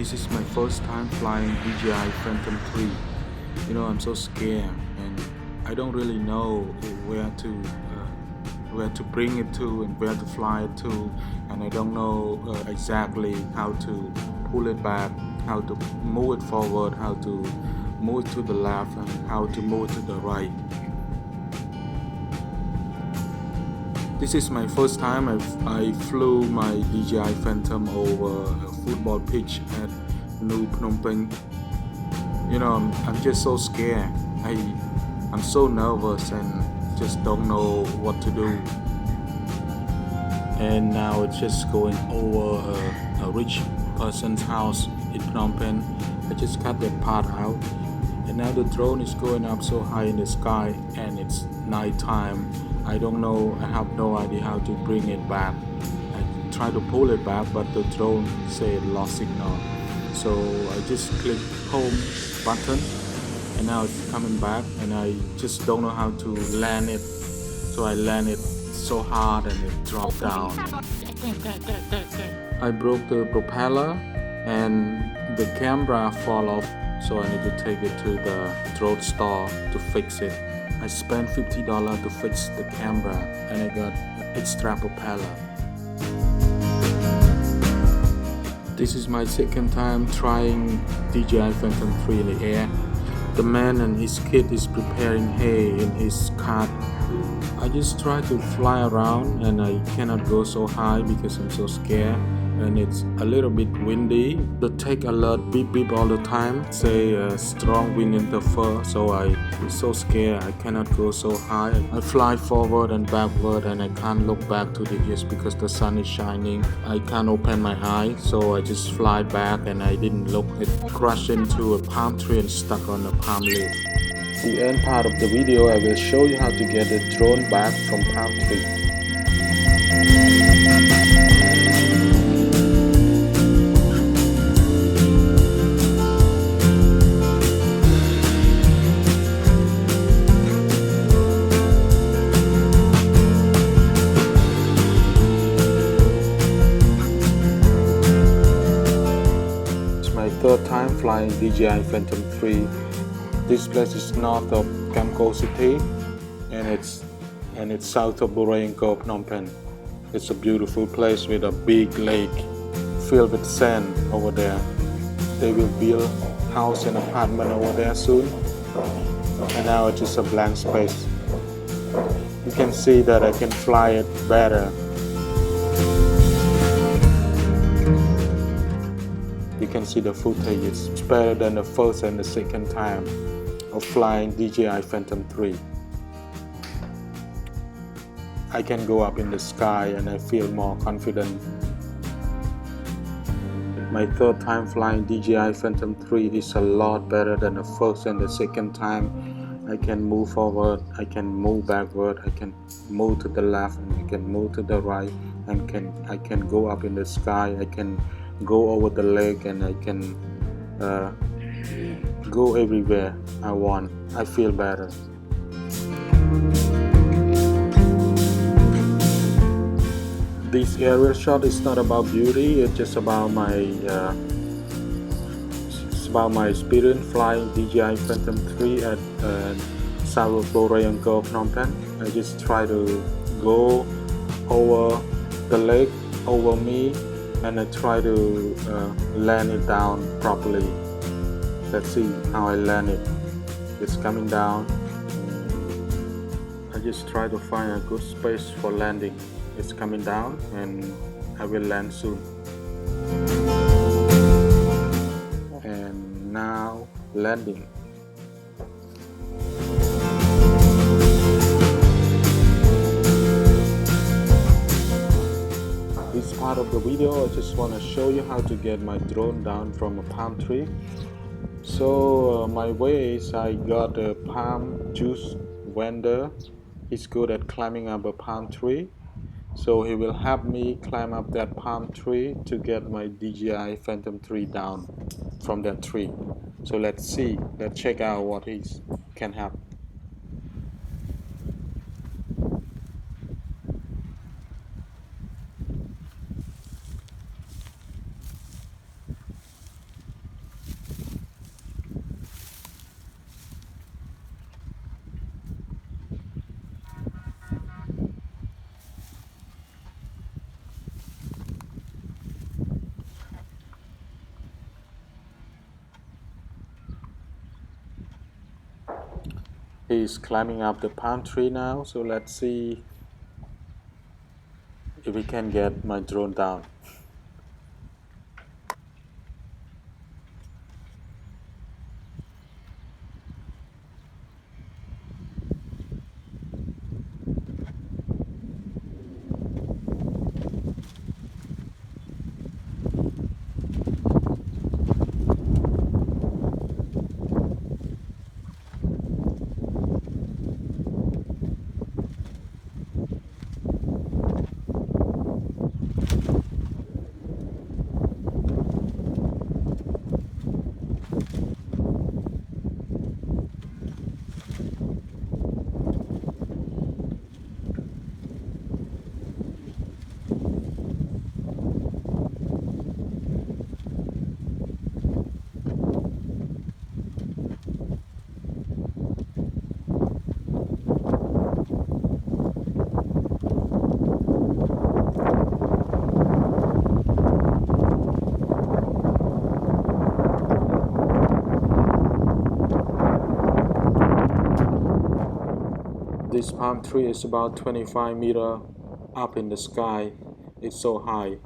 This is my first time flying DJI Phantom 3. I'm so scared and I don't really know where to bring it to and where to fly it to, and I don't know exactly how to pull it back, how to move it forward, how to move it to the left, and how to move it to the right. This is my first time I flew my DJI Phantom over a football pitch at Phnom Penh. I'm just so scared. I'm so nervous and just don't know what to do. And now it's just going over a rich person's house in Phnom Penh. I just cut that part out, and now the drone is going up so high in the sky and it's night time. I have no idea how to bring it back. I try to pull it back, but the drone said lost signal. So I just click home button and now it's coming back, and I just don't know how to land it. So I land it so hard and it dropped down. I broke the propeller and the camera fall off, so I need to take it to the drone store to fix it. I spent $50 to fix the camera and I got an extra propeller. This is my second time trying DJI Phantom 3 in the air. The man and his kid is preparing hay in his cart. I just try to fly around and I cannot go so high because I'm so scared, and it's a little bit windy. The tech alert beep beep all the time, say strong wind interfere, so I'm so scared. I cannot go so high. I fly forward and backward and I can't look back to the east because the sun is shining. I can't open my eyes, so I just fly back and I didn't look. It crashed into a palm tree and stuck on a palm leaf. The end part of the video, I will show you how to get the drone back from palm tree. It's my third time flying DJI Phantom 3. This place is north of Camko city, and it's south of Borey Angkor Phnom Penh. It's a beautiful place with a big lake filled with sand over there. They will build house and apartment over there soon, and now it's just a blank space. You can see that I can fly it better. You can see the footage. It's better than the first and the second time of flying DJI Phantom 3. I can go up in the sky and I feel more confident. My third time flying DJI Phantom 3 is a lot better than the first and the second time. I can move forward, I can move backward, I can move to the left, and I can move to the right, and I can go up in the sky, I can go over the lake, and I can go everywhere I want. I feel better. This aerial shot is not about beauty, it's just about my experience flying DJI Phantom 3 at south of Borey Angkor Phnom Penh. I just try to go over the lake over me, and I try to land it down properly. Let's see how I land it. It's coming down. I just try to find a good space for landing. It's coming down and I will land soon. And now landing. This part of the video, I just want to show you how to get my drone down from a palm tree. So my way is I got a palm juice vendor. He's good at climbing up a palm tree, so he will help me climb up that palm tree to get my DJI Phantom 3 down from that tree. So let's check out what he can help. He's climbing up the palm tree now, so let's see if we can get my drone down. This palm tree is about 25 meters up in the sky. It's so high.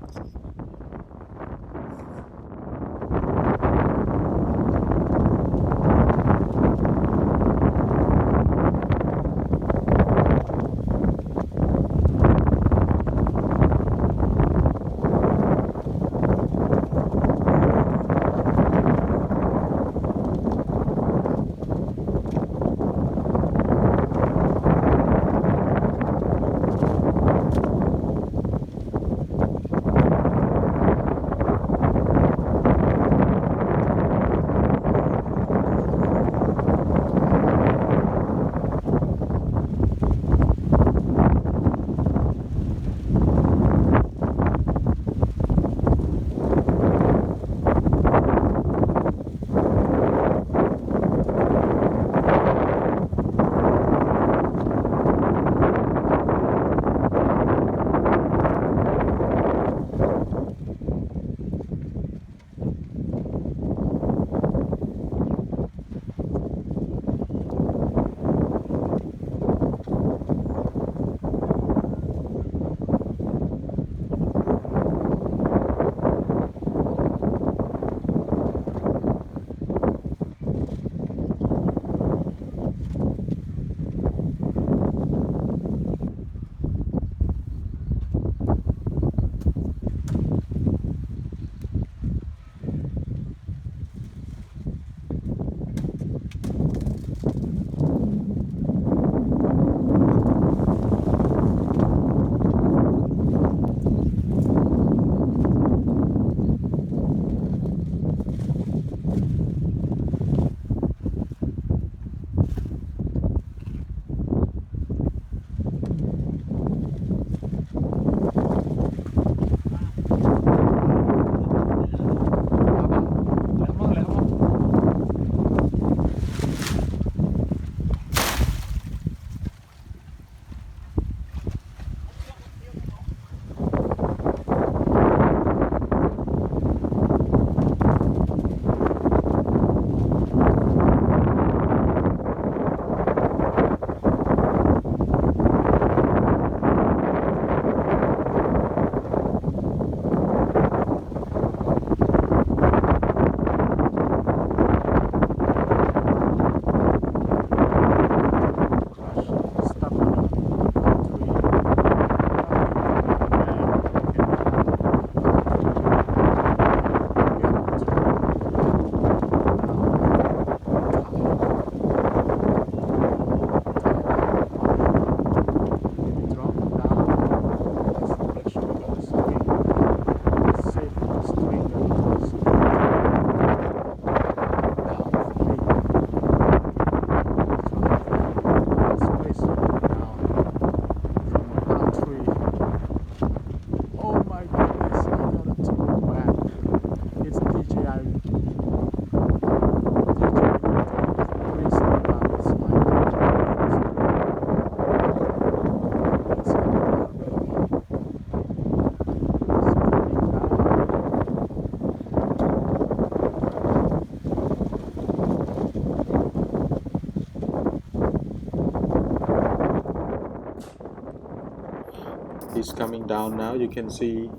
is coming down now. You can see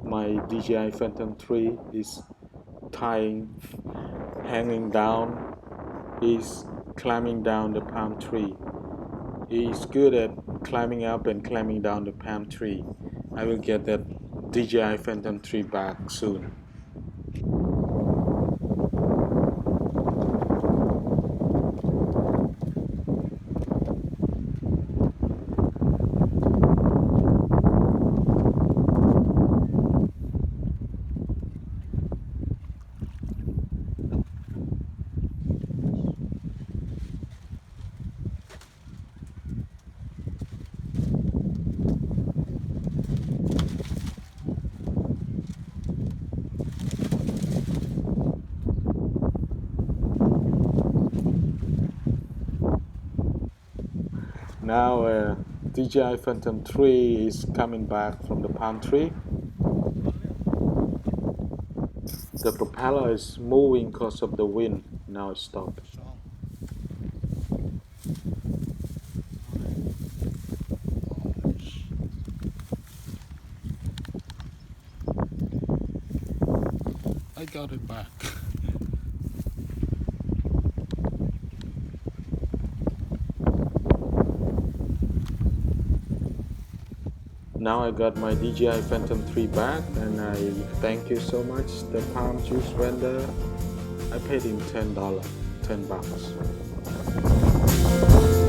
my DJI Phantom 3 is hanging down. He's climbing down the palm tree. He's good at climbing up and climbing down the palm tree. I will get that DJI Phantom 3 back soon. Now DJI Phantom 3 is coming back from the palm tree. The propeller is moving because of the wind. Now it stopped. I got it back. Now I got my DJI Phantom 3 back, and I thank you so much, the palm juice vendor. I paid him $10, $10.